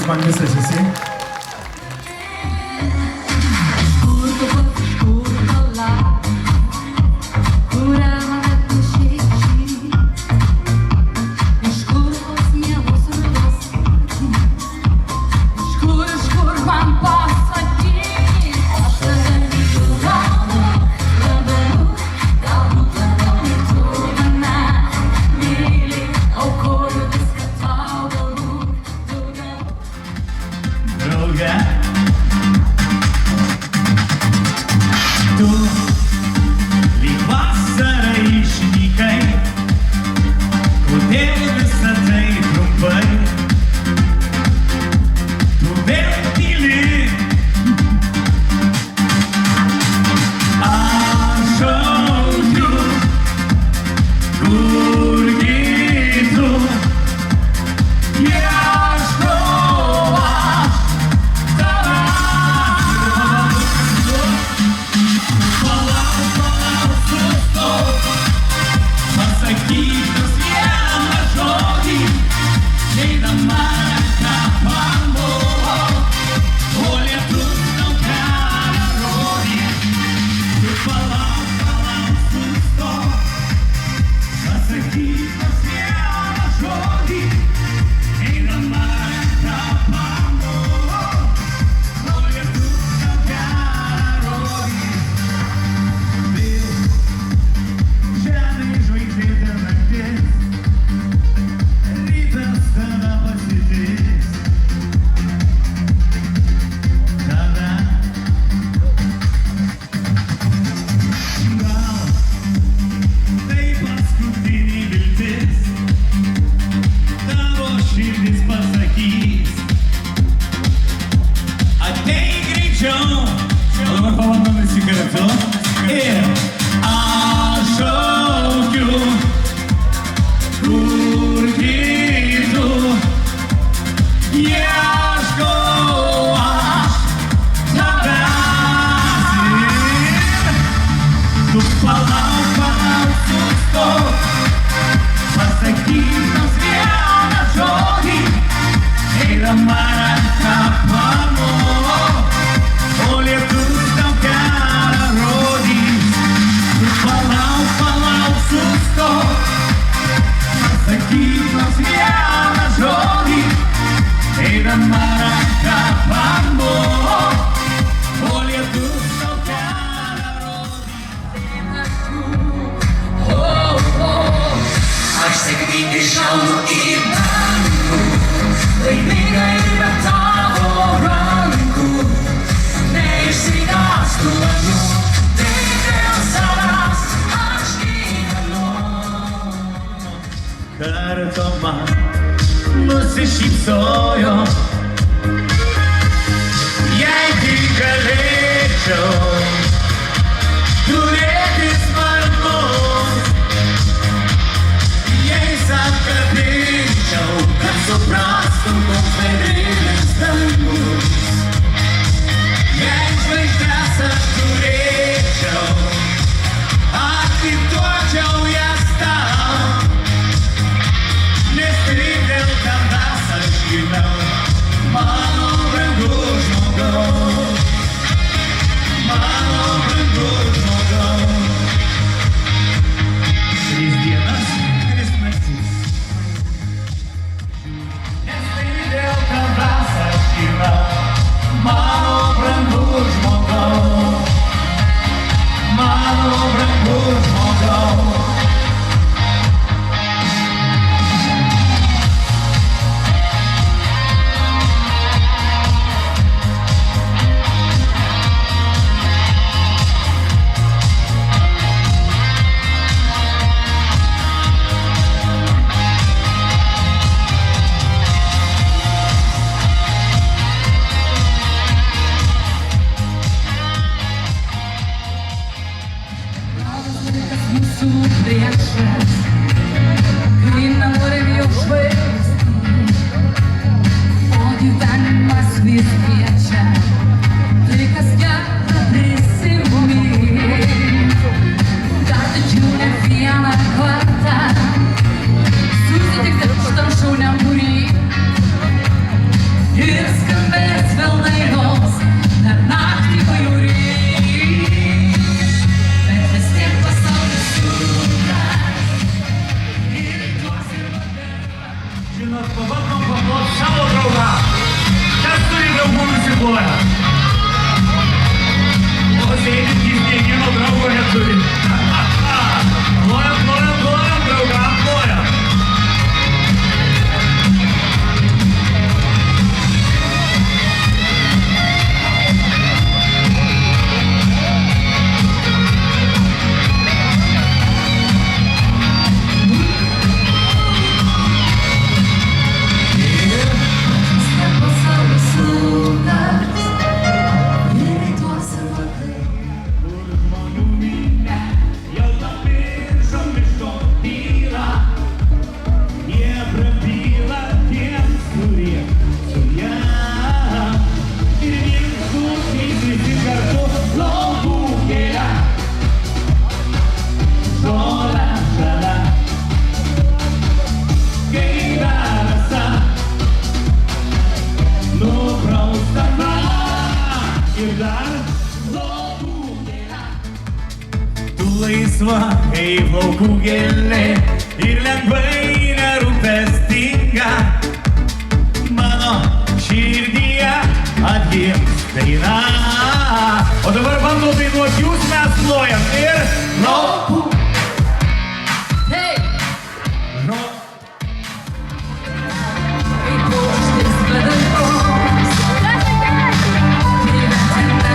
man visas esi. Tu lyg vasara išnykai, kodėl visa tai trumpai? Tu vėl tyli, aš šaukiu, kurgi tu? Ieškau aš tavęs. Pasakyk nors vieną žodį, eidama ranka pamojo, o lietus tau kelią rodys. Tu palauk, sustok, pasakyk nors vieną žodį, eidama ranka pamojo, o lietus tau kelią rodys. Žemė žvaigždėta naktis, rytas tave pasitys. Tada gal tai paskutinė viltis, tavo širdis pasakys. Ateik greičiau, dabar pabandom visi kartu. Ir aš šaukiu, kurgi tu? Ieškau aš tavęs. Tu palauk, sustok, pasakyk nors vieną žodį, eidama ranka pamojo, o lietus tau kelią rodys. Tu palauk, sustok, pasakyk nors vieną žodį, eidama ranka pamojo, o lietus tau kelią rodys. Aš sėkmingai šaunu į dangų, laiminga ir be tavo rankų, neišsigąstu labiau, tik dėl savęs aš gyvenu. Kartu man nusišypsojo, jei tik galėčiau turėti sparnus, jais apkabinčiau, kad suprastum, koks bedidelis dangus. Jei žvaigždes aš turėčiau, atiduočiau jas tau, nes tik dėl tavęs aš gimiau, mano brangus žmogau, mano brangus žmogau. 3 dienas, 3 naktis, nes tik dėl tavęs aš gimiau, mano brangus žmogau, mano brangus žmogau. Mūsų priešas, kai norim jau žvaigždės, o gyvenimas vis kviečia, tai kas gera prisimink. Dar tačiau ne vieną kartą susitikti šitam šauniam būry ir linksma, kaip laukų gėlė ir lengvai nerūpestinga. Mano širdyje atgims daina. O dabar bandau dainuoti jūs, mes plojam ir laukų. Hey! Žo. Kaip paukštis be dangos. Gyvenimo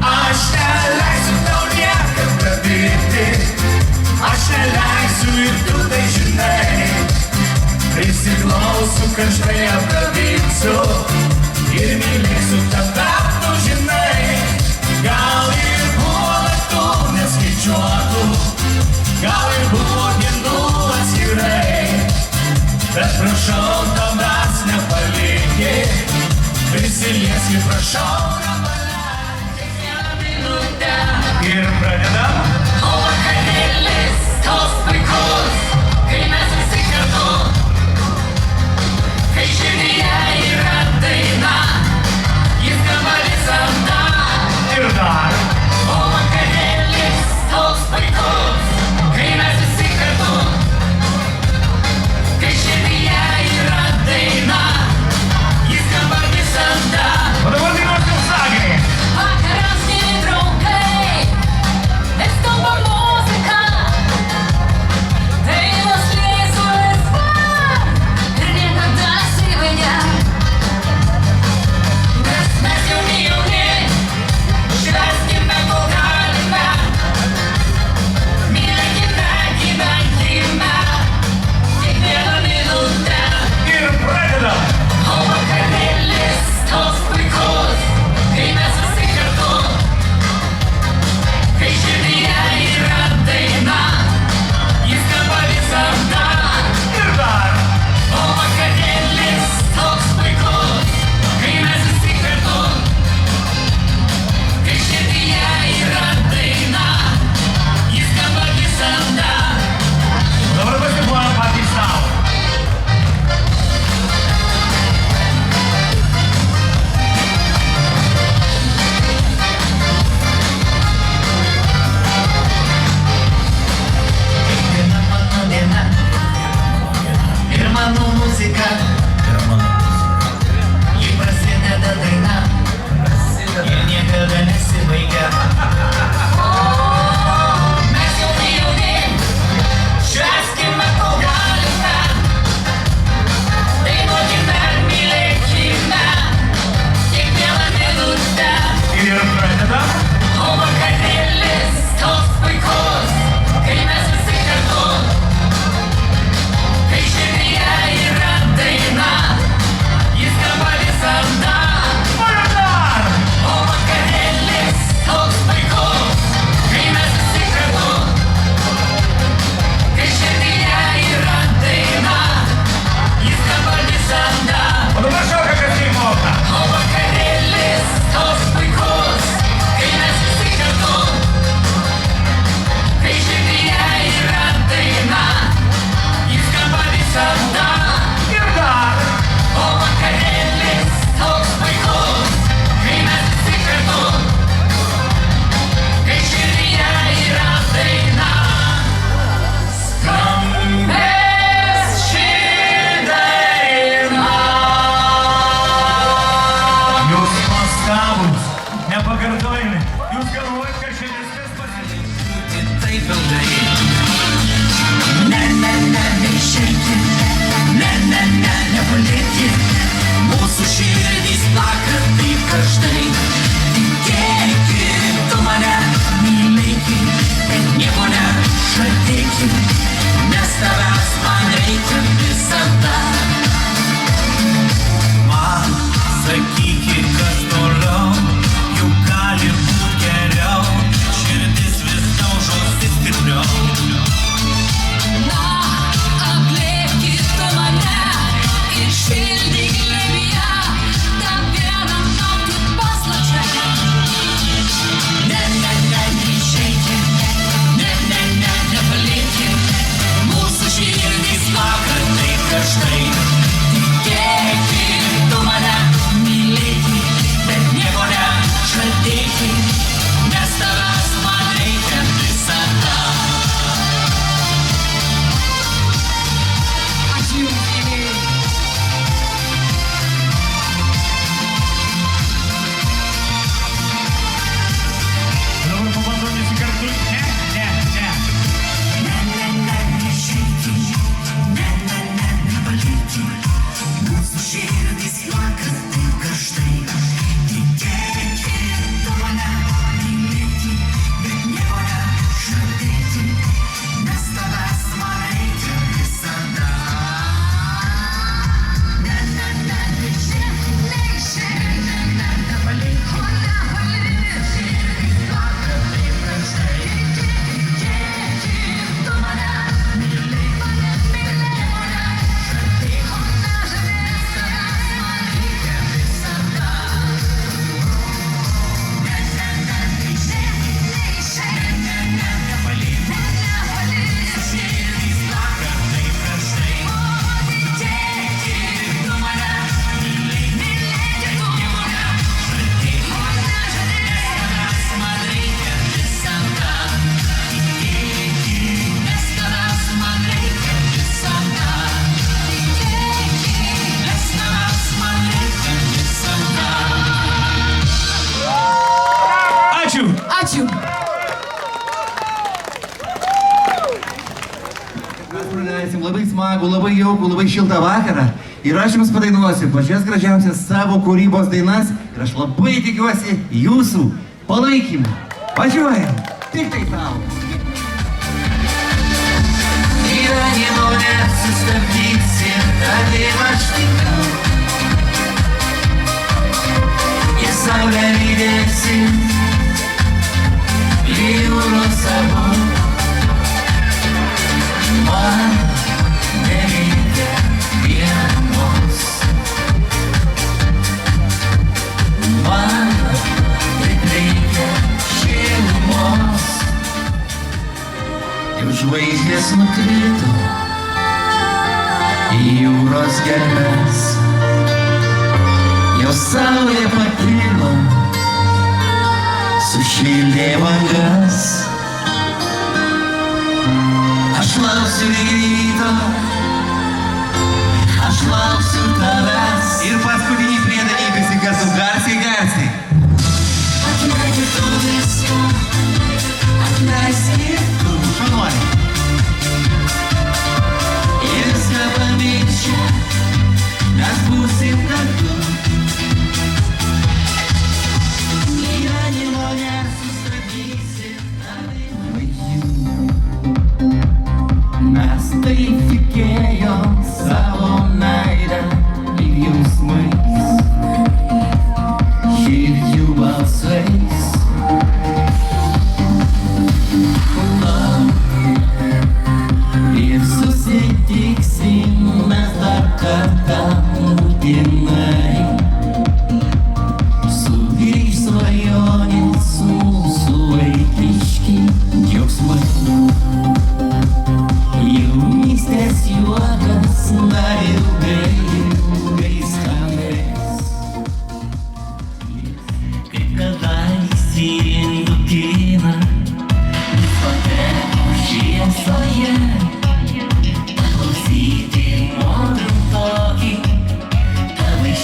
Aš neleisiu tau niekam prabėgti, aš neleisiu ir tu tai žinai. Prisiglausiu, kad žinai apkabinsiu ir mylėsiu tada, tu žinai. Gal ir buvo naktų neskaičiuotų, gal ir buvo dienų atskirai, bet prašau tavęs nepalikti, prisilieski prašau. Ir pradedam. O vakarėlis, tos puikus, kai mes visi kartu, kai širdyje yra daina, jis skamba visada. Ir dar. O vakarėlis, tos puikus, kai mes visi kartu, kai širdyje yra daina, jis skamba visada. O dabar dainuosim Sagrį. Vakarams geri draugai, mes to Širdis juokas taip karštai. Tikėti tu mane, mylėti, bet nieko nežadėti, nes tavęs man reikia visada. Ne, ne, ne, neišėk, nepalik, širdis juokas taip karštai. Tikėti tu mane, mylėti, Ačiū. Ačiū. Mes praleisim labai smagų, labai jaukų, labai šiltą vakarą. Ir aš jums padainuosiu pačias gražiausias savo kūrybos dainas. Ir aš labai tikiuosi jūsų palaikymų. Važiuojam. Tik tai tau. Gyvenimo nesustabdysi, tavim aš tikiu. Į saulę lydėsi, į jūros abu. Man nereikia vienos. Man taip reikia šilumos. Jau žvaigždės nukrito į jūros gelmes. Jau saulė pakilo, sušildė bangas. Aš lauksiu ryto, aš lauksiu tavęs. Ir paskutinį priedanį visi kartu garsiai, garsiai. Atleidžiu tu viską, atleiski tu. Šanuoliai. Ir viską pamiršiu, mes būsim kartu. Gyvenimo nesustabdysi, Mes taip tikėjom savo meilę ir jausmais, širdžių balsais. Ir susitiksim mes dar kartą būtinai. Sugrįš svajonės mūsų vaikiški džiaugsmai. Jaunystės juokas dar ilgai, ilgai skambės. Kaip kadaise į Indukiną, diskotekų šviesoje, klausyti modrų tokį, tavai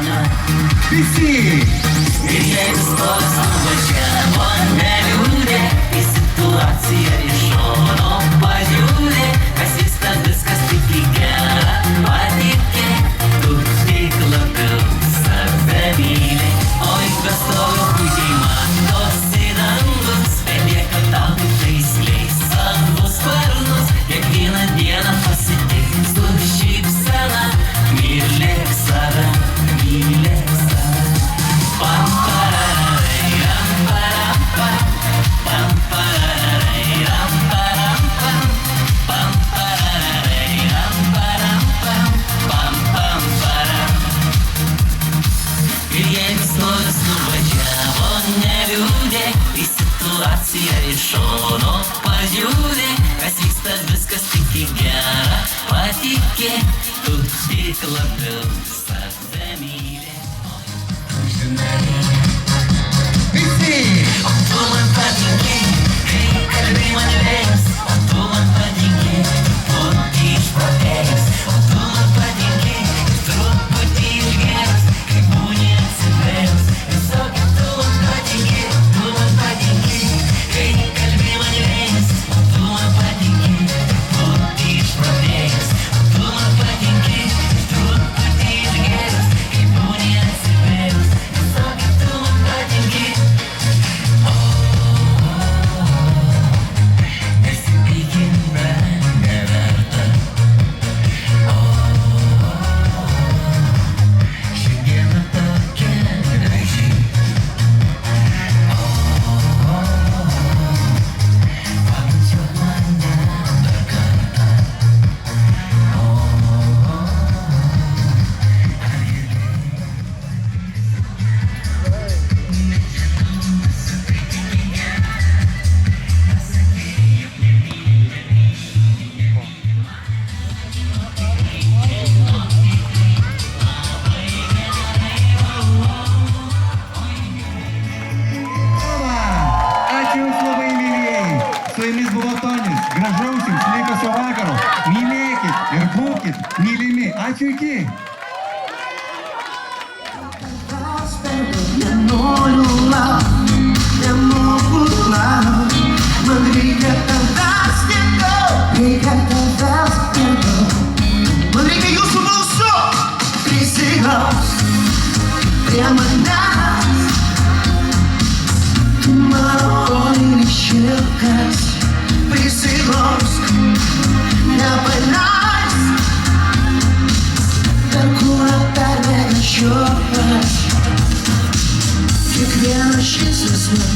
dieną. Visi! Ir jeigu stogas nuvažiavo neliūdė, į situaciją iš šono pažiūrė, kas vyksta viskas tik į gerą patikė, tu tik labiau save myli, o investuoju puikiai matosi dangus, belieka tau tik žaisliai savo sparnus, kiekvieną dieną pasitiks tu šypsena, mylėk save, mylėk save. Pam pararai, ram param pam, pam pararai, ram param pam, pam pararai, ram param pam, pam pam param. Ir jeigu stogas nuvažiavo neliūdė, į situaciją iš šono pažiūrė, kas vyksta viskas tik į gerą patikė, tu tik labiau save myli. Visi! O tu man patinki, kai kalbi man vėjas, o tu man patinki, truputį išprotėjęs, o tu man patinki, truputį išgėręs, kai būni atsivėręs, visokia tu man patinki, kai kalbi man vėjas, o tu man patinki, truputį išprotėjęs, o tu man patinki, truputį išgėręs, kai būni atsivėręs, visokia tu man patinki. Nesipykina, neverta. Šiandiena tokia graži. Pabučiuok mane dar kartą. Ačiū Jums labai, mylėjai. Su Jumis buvo Tonis. Gražaus Jums likusio vakaro. Mylėkit ir būkit mylimi. Ačiū iki. Man reikia jūsų balsu, prisiglaus prie manęs. Tu mano lyg šilkas, prisiglausk, nepaleisk, per kūną perveda šiurpas. Kiekvienas žingsnis man